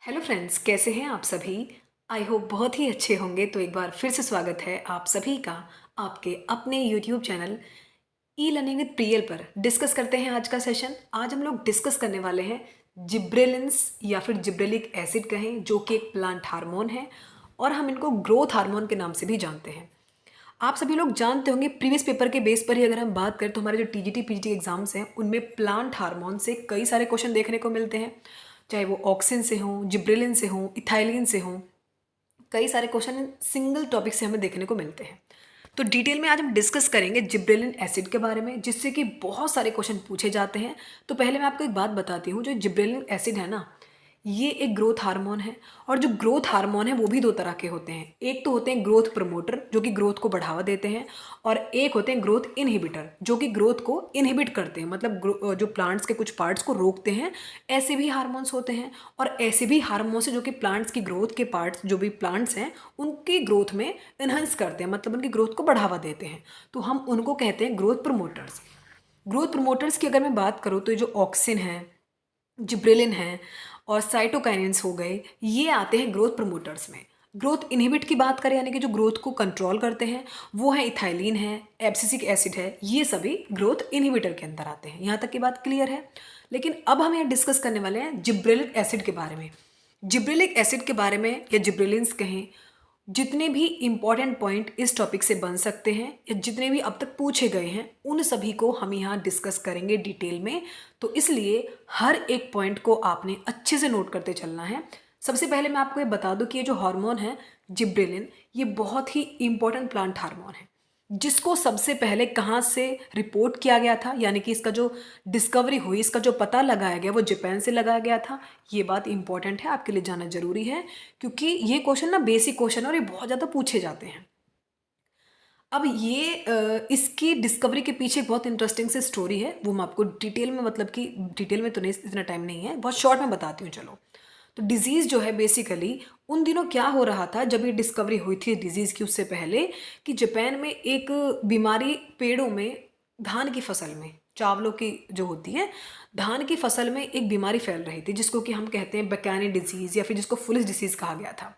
Hello friends, कैसे हैं आप सभी। आई होप बहुत ही अच्छे होंगे। तो एक बार फिर से स्वागत है आप सभी का आपके अपने YouTube channel e learning with Priyal पर। डिस्कस करते हैं आज का सेशन। आज हम लोग डिस्कस करने वाले हैं जिब्रेलिन्स या फिर जिब्रेलिक एसिड कहें, जो कि एक प्लांट हार्मोन है और हम इनको ग्रोथ हार्मोन के नाम से भी जानते हैं। आप सभी लोग जानते होंगे, प्रीवियस पेपर के बेस पर ही अगर हम बात करें तो हमारे जो टीजीटी पीजीटी एग्जाम्स हैं उनमें प्लांट हार्मोन से कई सारे क्वेश्चन देखने को मिलते हैं, चाहे वो ऑक्सिन से हों, जिब्रेलिन से हों, इथाइलिन से हों। कई सारे क्वेश्चन सिंगल टॉपिक से हमें देखने को मिलते हैं। तो डिटेल में आज हम डिस्कस करेंगे जिब्रेलिन एसिड के बारे में, जिससे कि बहुत सारे क्वेश्चन पूछे जाते हैं। तो पहले मैं आपको एक बात बताती हूँ, जो जिब्रेलिन एसिड है ना, ये एक ग्रोथ हार्मोन है। और जो ग्रोथ हार्मोन है वो भी दो तरह के होते हैं। एक तो होते हैं ग्रोथ प्रमोटर, जो कि ग्रोथ को बढ़ावा देते हैं, और एक होते हैं ग्रोथ इनहिबिटर, जो कि ग्रोथ को इनहिबिट करते हैं, मतलब जो प्लांट्स के कुछ पार्ट्स को रोकते हैं। ऐसे भी हार्मोन्स होते हैं। और ऐसे भी हार्मोन्स हैं जो कि प्लांट्स की ग्रोथ के पार्ट्स, जो भी प्लांट्स हैं उनकी ग्रोथ में इन्हांस करते हैं, मतलब उनकी ग्रोथ को बढ़ावा देते हैं। तो हम उनको कहते हैं ग्रोथ प्रमोटर्स। ग्रोथ प्रमोटर्स की अगर मैं बात करूँ तो ये जो ऑक्सिन है, जिब्रेलिन है और साइटोकाइनेंस हो गए, ये आते हैं ग्रोथ प्रमोटर्स में। ग्रोथ इनहिबिट की बात करें, यानी कि जो ग्रोथ को कंट्रोल करते हैं, वो है इथाइलिन है, एब्सिसिक एसिड है, ये सभी ग्रोथ इनहिबिटर के अंदर आते हैं। यहाँ तक की बात क्लियर है। लेकिन अब हम यहाँ डिस्कस करने वाले हैं जिब्रेलिक एसिड के बारे में। जिब्रेलिक एसिड के बारे में या जिब्रेलिन्स कहें, जितने भी इम्पॉर्टेंट पॉइंट इस टॉपिक से बन सकते हैं या जितने भी अब तक पूछे गए हैं, उन सभी को हम यहाँ डिस्कस करेंगे डिटेल में। तो इसलिए हर एक पॉइंट को आपने अच्छे से नोट करते चलना है। सबसे पहले मैं आपको ये बता दूं कि ये जो हार्मोन है जिब्रेलिन, ये बहुत ही इम्पॉर्टेंट प्लांट हार्मोन है, जिसको सबसे पहले कहाँ से रिपोर्ट किया गया था, यानी कि इसका जो डिस्कवरी हुई, इसका जो पता लगाया गया, वो जापान से लगाया गया था। ये बात इंपॉर्टेंट है, आपके लिए जानना जरूरी है, क्योंकि ये क्वेश्चन ना बेसिक क्वेश्चन है और ये बहुत ज़्यादा पूछे जाते हैं। अब ये इसकी डिस्कवरी के पीछे बहुत इंटरेस्टिंग सी स्टोरी है, वो मैं आपको डिटेल में, मतलब कि डिटेल में तो नहीं, इतना टाइम नहीं है, बहुत शॉर्ट में बताती हूँ चलो। तो डिजीज़ जो है बेसिकली, उन दिनों क्या हो रहा था जब ये डिस्कवरी हुई थी डिजीज़ की, उससे पहले कि जापान में एक बीमारी पेड़ों में, धान की फसल में, चावलों की जो होती है, धान की फसल में एक बीमारी फैल रही थी, जिसको कि हम कहते हैं बकानी डिजीज़, या फिर जिसको फुलिस डिसीज़ कहा गया था।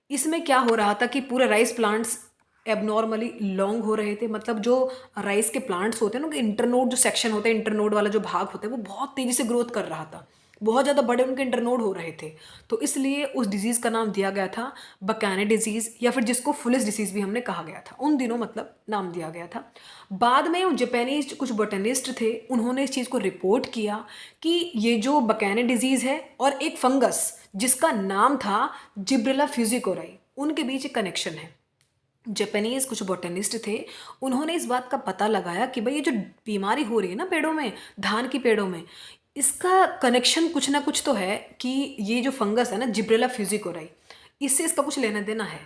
इसमें क्या हो रहा था कि पूरे राइस प्लांट्स एबनॉर्मली लॉन्ग हो रहे थे, मतलब जो राइस के प्लांट्स होते हैं ना, उनके इंटरनोड जो सेक्शन होते हैं, इंटरनोड वाला जो भाग होता है, वो बहुत तेज़ी से ग्रोथ कर रहा था। बहुत ज़्यादा बड़े उनके इंटरनोड हो रहे थे। तो इसलिए उस डिजीज़ का नाम दिया गया था बकाने डिजीज़, या फिर जिसको फुलिस डिसीज़ भी हमने कहा गया था उन दिनों, मतलब नाम दिया गया था। बाद में वो जापानीज कुछ बोटेनिस्ट थे, उन्होंने इस चीज़ को रिपोर्ट किया कि ये जो बकाने डिजीज़ है और एक फंगस जिसका नाम था जिब्रेला फ्यूजिकोराई, उनके बीच एक कनेक्शन है। जापानीज कुछ बोटेनिस्ट थे, उन्होंने इस बात का पता लगाया कि भाई ये जो बीमारी हो रही है ना पेड़ों में, धान की पेड़ों में, इसका कनेक्शन कुछ ना कुछ तो है, कि ये जो फंगस है ना जिब्रेला फ्यूजिकोराई, इससे इसका कुछ लेना देना है।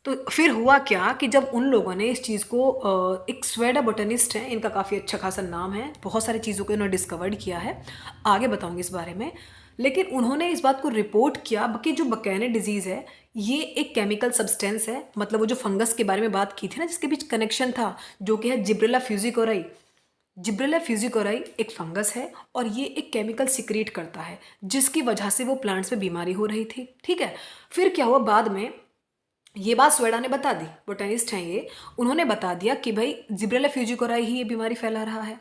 तो फिर हुआ क्या कि जब उन लोगों ने इस चीज़ को, एक स्वेडा बोटनिस्ट है, इनका काफ़ी अच्छा खासा नाम है, बहुत सारी चीज़ों को इन्होंने डिस्कवर्ड किया है, आगे बताऊंगी इस बारे में। लेकिन उन्होंने इस बात को रिपोर्ट किया कि जो बकाने डिजीज़ है, ये एक केमिकल सब्सटेंस है, मतलब वो जो फंगस के बारे में बात की थी ना, जिसके बीच कनेक्शन था, जो कि है जिब्रेला फ्यूजिकोराई। जिब्रेला फ्यूजिकोराई एक फंगस है और ये एक केमिकल सिक्रीट करता है, जिसकी वजह से वो प्लांट्स में बीमारी हो रही थी। ठीक है। फिर क्या हुआ बाद में, ये बात स्वेडा ने बता दी, बोटेनिस्ट हैं ये, उन्होंने बता दिया कि भाई जिब्रेला फ्यूजिकोराई ही ये बीमारी फैला रहा है।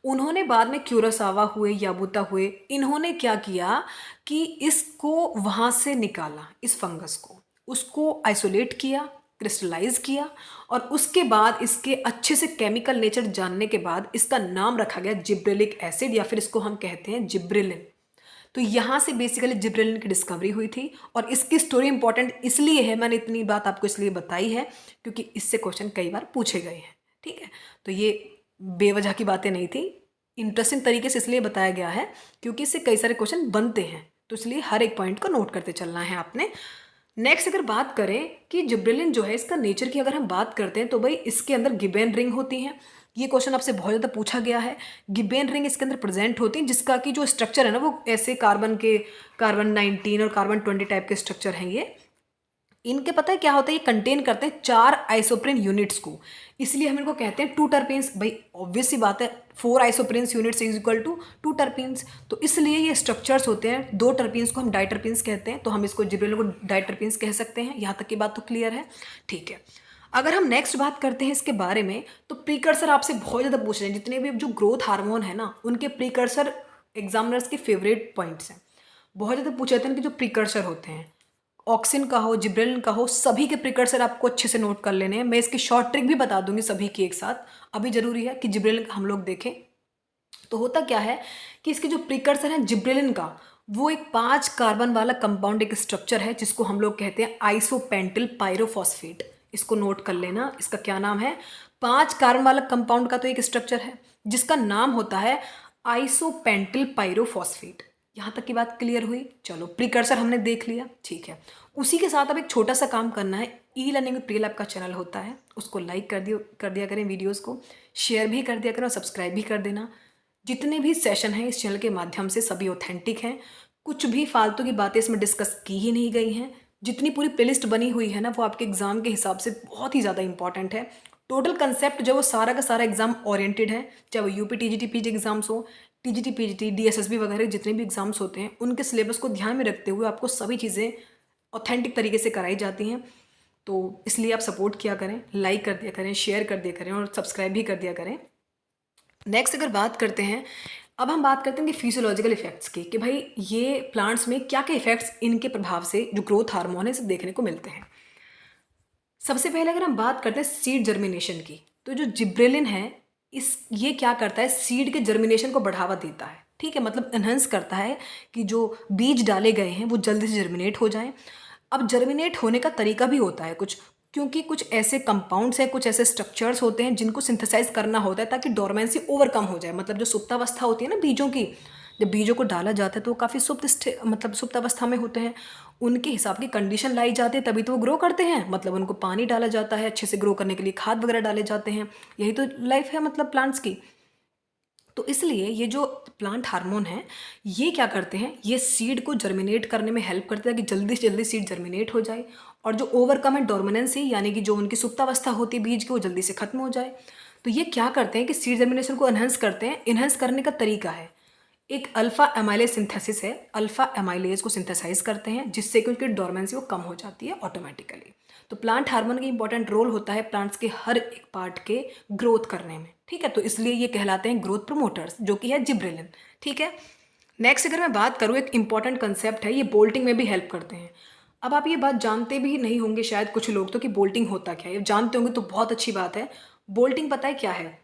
उन्होंने बाद में क्यूरोसावा हुए, याबूता हुए, इन्होंने क्या किया कि इसको वहाँ से निकाला, इस फंगस को, उसको आइसोलेट किया, क्रिस्टलाइज किया, और उसके बाद इसके अच्छे से केमिकल नेचर जानने के बाद इसका नाम रखा गया जिब्रेलिक एसिड, या फिर इसको हम कहते हैं जिब्रेलिन। तो यहाँ से बेसिकली जिब्रेलिन की डिस्कवरी हुई थी। और इसकी स्टोरी इंपॉर्टेंट इसलिए है, मैंने इतनी बात आपको इसलिए बताई है क्योंकि इससे क्वेश्चन कई बार पूछे गए हैं। ठीक है। तो ये बेवजह की बातें नहीं थी, इंटरेस्टिंग तरीके से इसलिए बताया गया है क्योंकि इससे कई सारे क्वेश्चन बनते हैं। तो इसलिए हर एक पॉइंट को नोट करते चलना है आपने। नेक्स्ट अगर बात करें कि जिब्रेलिन जो है, इसका नेचर की अगर हम बात करते हैं, तो भाई इसके अंदर गिबेन रिंग होती हैं। ये क्वेश्चन आपसे बहुत ज़्यादा पूछा गया है। गिबेन रिंग इसके अंदर प्रेजेंट होती है, जिसका कि जो स्ट्रक्चर है ना, वो ऐसे कार्बन 19 और कार्बन 20 टाइप के स्ट्रक्चर हैं ये। इनके पता है क्या होता है, ये कंटेन करते हैं 4 आइसोप्रीन यूनिट्स को, इसलिए हम इनको कहते हैं 2 टर्पीन्स। भाई ऑब्वियस सी बात है, 4 isoprenes units is equal to 2 terpenes, तो इसलिए ये स्ट्रक्चर्स होते हैं। 2 टर्पीन्स को हम डाइटरपीन्स कहते हैं, तो हम इसको जिब्रेलिन को डाइटरपीन्स कह सकते हैं। यहाँ तक की बात तो क्लियर है, ठीक है। अगर हम नेक्स्ट बात करते हैं इसके बारे में, तो प्रीकर्सर आपसे बहुत ज़्यादा पूछ रहे हैं, जितने भी जो ग्रोथ हार्मोन है ना, उनके प्रीकर्सर एग्जामिनर्स के फेवरेट पॉइंट्स हैं। बहुत ज़्यादा पूछे जाते हैं कि जो प्रीकर्सर होते हैं, ऑक्सिन का हो, जिब्रेलिन का हो, सभी के प्रिकर्सर आपको अच्छे से नोट कर लेने हैं। मैं इसकी शॉर्ट ट्रिक भी बता दूंगी सभी की एक साथ। अभी जरूरी है कि जिब्रेलिन का हम लोग देखें। तो होता क्या है कि इसके जो प्रिकर्सर है जिब्रेलिन का, वो एक 5 कार्बन वाला कंपाउंड, एक स्ट्रक्चर है जिसको हम लोग कहते हैं आइसोपेंटिल पायरोफॉस्फेट। इसको नोट कर लेना, इसका क्या नाम है। 5 कार्बन वाला कंपाउंड का तो एक स्ट्रक्चर है जिसका नाम होता है आइसोपेंटिल पायरोफॉस्फेट। यहाँ तक की बात क्लियर हुई। चलो प्रीकर्सर हमने देख लिया, ठीक है। उसी के साथ अब एक छोटा सा काम करना है। ई लर्निंग विद प्रियल आपका चैनल होता है, उसको लाइक कर दिया करें, वीडियोस को शेयर भी कर दिया करें और सब्सक्राइब भी कर देना। जितने भी सेशन हैं इस चैनल के माध्यम से सभी ऑथेंटिक हैं, कुछ भी फालतू की बातें इसमें डिस्कस की ही नहीं गई हैं। जितनी पूरी प्लेलिस्ट बनी हुई है ना, वो आपके एग्जाम के हिसाब से बहुत ही ज़्यादा इंपॉर्टेंट है। टोटल कंसेप्ट जो वो सारा का सारा एग्जाम ओरिएंटेड है, चाहे वो यूपी टीजीटी पीजी एग्जाम्स हो, टीजीटी पीजीटी डीएसएसबी वगैरह जितने भी एग्जाम्स होते हैं, उनके सिलेबस को ध्यान में रखते हुए आपको सभी चीज़ें ऑथेंटिक तरीके से कराई जाती हैं। तो इसलिए आप सपोर्ट किया करें, लाइक कर दिया करें, शेयर कर दिया करें और सब्सक्राइब भी कर दिया करें। नेक्स्ट अगर बात करते हैं, अब हम बात करते हैं कि फिजियोलॉजिकल इफेक्ट्स की, कि भाई ये प्लांट्स में क्या क्या इफेक्ट्स इनके प्रभाव से जो ग्रोथ हार्मोन है सब देखने को मिलते हैं। सबसे पहले अगर हम बात करते हैं सीड जर्मिनेशन की, तो जो जिब्रेलिन है ये क्या करता है, सीड के जर्मिनेशन को बढ़ावा देता है, ठीक है। मतलब एनहेंस करता है कि जो बीज डाले गए हैं वो जल्दी से जर्मिनेट हो जाएं। अब जर्मिनेट होने का तरीका भी होता है कुछ, क्योंकि कुछ ऐसे कंपाउंड्स हैं, कुछ ऐसे स्ट्रक्चर्स होते हैं जिनको सिंथेसाइज करना होता है ताकि डोरमेंसी ओवरकम हो जाए। मतलब जो सुप्तावस्था होती है ना बीजों की, जब बीजों को डाला जाता है तो वो काफ़ी मतलब सुप्तावस्था में होते हैं, उनके हिसाब की कंडीशन लाई जाती है, तभी तो वो ग्रो करते हैं। मतलब उनको पानी डाला जाता है, अच्छे से ग्रो करने के लिए खाद वगैरह डाले जाते हैं। यही तो लाइफ है मतलब प्लांट्स की। तो इसलिए ये जो प्लांट हार्मोन है ये क्या करते हैं, ये सीड को जर्मिनेट करने में हेल्प करते हैं कि जल्दी से जल्दी सीड जर्मिनेट हो जाए, और जो ओवरकम है डोर्मिनेंसी, यानी कि जो उनकी सुप्तावस्था होती है बीज की, वो जल्दी से खत्म हो जाए। तो ये क्या करते हैं कि सीड जर्मिनेशन को एनहेंस करते हैं। एनहेंस करने का तरीका है, एक अल्फा एमाइलेज सिंथेसिस है, अल्फा एमाइलेज को सिंथेसाइज करते हैं जिससे कि उनकी डोरमेंसी वो कम हो जाती है ऑटोमेटिकली। तो प्लांट हार्मोन का इंपॉर्टेंट रोल होता है प्लांट्स के हर एक पार्ट के ग्रोथ करने में, ठीक है। तो इसलिए ये कहलाते हैं ग्रोथ प्रोमोटर्स, जो कि है जिब्रेलिन, ठीक है। नेक्स्ट अगर मैं बात करूँ, एक इंपॉर्टेंट कंसेप्ट है, ये बोल्टिंग में भी हेल्प करते हैं। अब आप ये बात जानते भी नहीं होंगे शायद कुछ लोग तो, कि बोल्टिंग होता क्या है। ये जानते होंगे तो बहुत अच्छी बात है। बोल्टिंग पता है क्या है,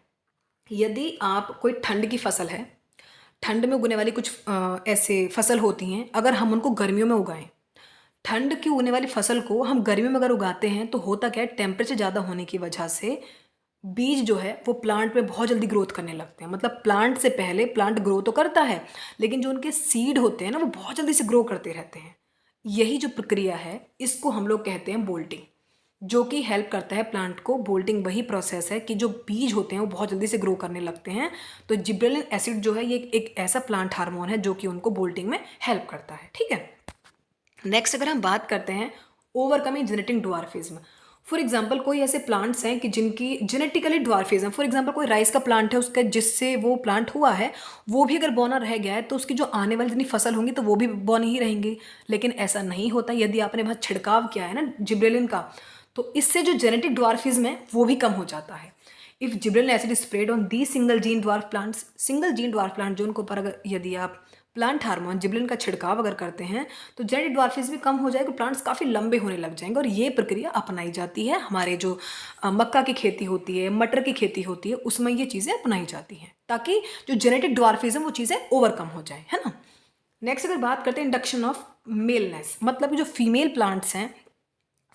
यदि आप कोई ठंड की फसल है, ठंड में उगने वाली कुछ ऐसे फसल होती हैं, अगर हम उनको गर्मियों में उगाएं, ठंड की उगने वाली फसल को हम गर्मियों में अगर उगाते हैं, तो होता क्या है, टेम्परेचर ज़्यादा होने की वजह से बीज जो है वो प्लांट में बहुत जल्दी ग्रोथ करने लगते हैं। मतलब प्लांट से पहले प्लांट ग्रो तो करता है, लेकिन जो उनके सीड होते हैं ना वो बहुत जल्दी से ग्रो करते रहते हैं। यही जो प्रक्रिया है इसको हम लोग कहते हैं बोल्टिंग, जो कि हेल्प करता है प्लांट को। बोल्टिंग वही प्रोसेस है कि जो बीज होते हैं वो बहुत जल्दी से ग्रो करने लगते हैं। तो जिब्रेलिन एसिड जो है ये एक ऐसा प्लांट हार्मोन है जो कि उनको बोल्टिंग में हेल्प करता है, ठीक है। नेक्स्ट अगर हम बात करते हैं overcoming genetic dwarfism. For example कोई ऐसे प्लांट्स हैं कि जिनकी जेनेटिकली ड्वार्फिज्म, फॉर एग्जाम्पल कोई राइस का प्लांट है, उसका जिससे वो प्लांट हुआ है वो भी अगर बौना रह गया है, तो उसकी जो आने वाली जितनी फसल होंगी तो वो भी बौनी ही रहेंगी। लेकिन ऐसा नहीं होता, यदि आपने बहुत छिड़काव किया है ना जिब्रेलिन का, तो इससे जो जेनेटिक ड्वार्फिज्म है वो भी कम हो जाता है। If gibberellin acid spread on the single gene dwarf plants, single gene dwarf plant जो उनको पर अगर यदि आप प्लांट हार्मोन जिब्रेलिन का छिड़काव अगर करते हैं, तो जेनेटिक ड्वार्फिज्म भी कम हो जाएगा, प्लांट्स काफ़ी लंबे होने लग जाएंगे। और ये प्रक्रिया अपनाई जाती है हमारे जो मक्का की खेती होती है, मटर की खेती होती है, उसमें ये चीज़ें अपनाई जाती हैं ताकि जो जेनेटिक ड्वार्फिज्म वो चीज़ें ओवरकम हो जाए, है ना। नेक्स्ट अगर बात करते हैं इंडक्शन ऑफ मेलनेस, मतलब जो फीमेल प्लांट्स हैं,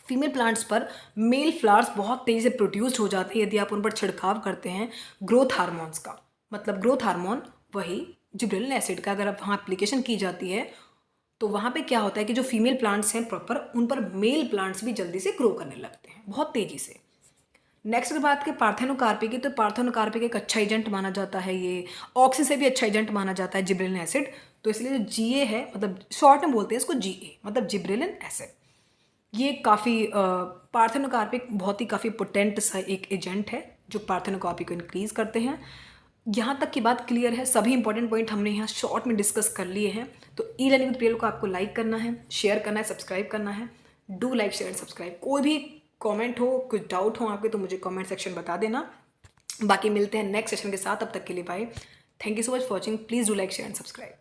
फीमेल प्लांट्स पर मेल फ्लावर्स बहुत तेज़ी से प्रोड्यूस्ड हो जाते हैं यदि आप उन पर छिड़काव करते हैं ग्रोथ हार्मोन्स का। मतलब ग्रोथ हार्मोन वही जिब्रेलिन एसिड का अगर आप वहाँ एप्लीकेशन की जाती है, तो वहाँ पे क्या होता है कि जो फीमेल प्लांट्स हैं प्रॉपर, उन पर मेल प्लांट्स भी जल्दी से ग्रो करने लगते हैं बहुत तेज़ी से। नेक्स्ट अगर बात करें पार्थेनोकार्पी की, तो पार्थेनोकार्पी एक अच्छा एजेंट माना जाता है, ये ऑक्सीजन से भी अच्छा एजेंट माना जाता है जिब्रेलिन एसिड। तो इसलिए जो जीए है, मतलब शॉर्ट में बोलते हैं इसको जीए, मतलब जिब्रेलिन एसिड। ये काफ़ी पार्थेनोकार्पिक बहुत ही काफ़ी पोटेंट सा एक एजेंट है जो पार्थेनोकॉपी को इंक्रीज़ करते हैं। यहाँ तक की बात क्लियर है, सभी इंपॉर्टेंट पॉइंट हमने यहाँ शॉर्ट में डिस्कस कर लिए हैं। तो ई लर्निंग विद प्रियल को आपको लाइक करना है, शेयर करना है, सब्सक्राइब करना है। Do like, share and subscribe. कोई भी कमेंट हो, कुछ डाउट हो आपके, तो मुझे कमेंट सेक्शन बता देना। बाकी मिलते हैं नेक्स्ट सेशन के साथ, तब तक के लिए bye. Thank you so much for watching. Please do like, share and subscribe.